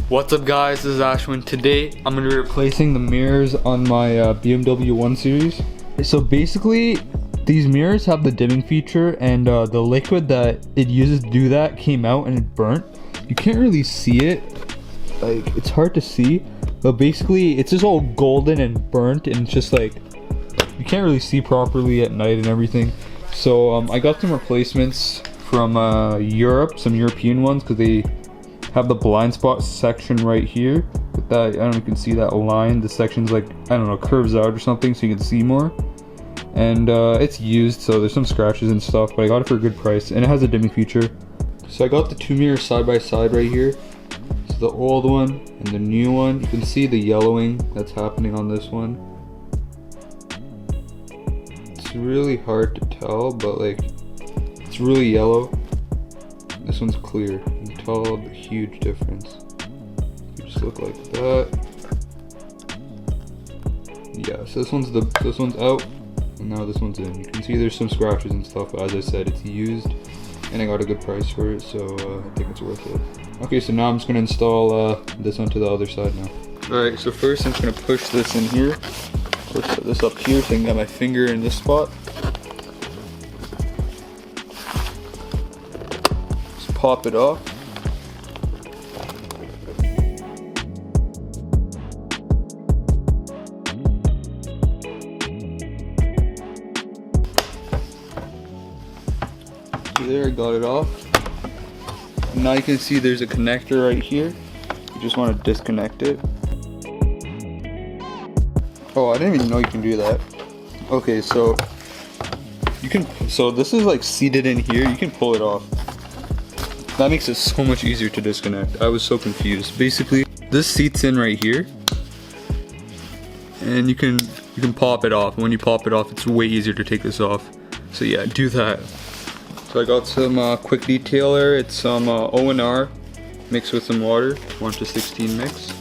What's up guys, this is Ashwin. Today I'm going to be replacing the mirrors on my BMW 1 Series. So basically these mirrors have the dimming feature, and the liquid that it uses to do that came out and it burnt. You can't really see it, like it's hard to see, but basically it's just all golden and burnt, and it's just like you can't really see properly at night and everything. So I got some replacements from Europe, some European ones, because they have the blind spot section right here. With that, I don't know if you can see that line. The section's like, I don't know, curves out or something so you can see more. And it's used, so there's some scratches and stuff, but I got it for a good price, and it has a dimming feature. So I got the two mirrors side by side right here. So the old one and the new one. You can see the yellowing that's happening on this one. It's really hard to tell, but like it's really yellow. This one's clear. You can tell the huge difference. You just look like that. Yeah, so this one's out, and now this one's in. You can see there's some scratches and stuff, but as I said, it's used, and I got a good price for it, so I think it's worth it. Okay, so now I'm just gonna install this onto the other side now. Alright, so first I'm just gonna push this in here. Push this up here so I can get my finger in this spot. Pop it off. There, I got it off. Now you can see there's a connector right here. You just want to disconnect it. Oh, I didn't even know you can do that. Okay, so you can. So this is like seated in here. You can pull it off. That makes it so much easier to disconnect. I was so confused. Basically, this seats in right here, and you can pop it off. And when you pop it off, it's way easier to take this off. So yeah, do that. So I got some quick detailer. It's some O&R mixed with some water, 1:16 mix.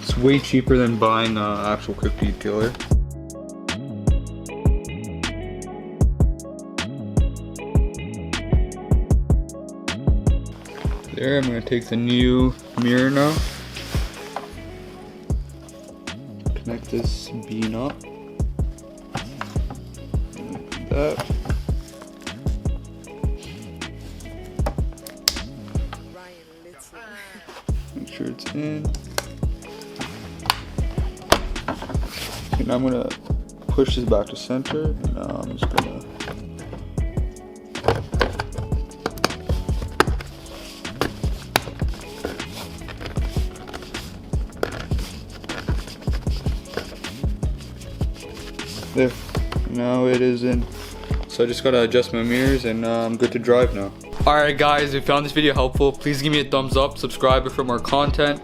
It's way cheaper than buying actual quick detailer. There, I'm going to take the new mirror now. Connect this bean up. Like that. Make sure it's in. Okay, now I'm going to push this back to center, and now I'm just going to there. Now it is in. So I just gotta adjust my mirrors, and I'm good to drive now. Alright guys, if you found this video helpful, please give me a thumbs up, subscribe for more content.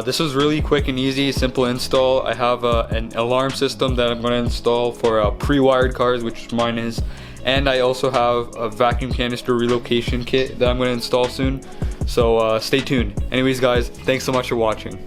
This was really quick and easy, simple install. I have an alarm system that I'm going to install for pre-wired cars, which mine is. And I also have a vacuum canister relocation kit that I'm going to install soon. So stay tuned. Anyways guys, thanks so much for watching.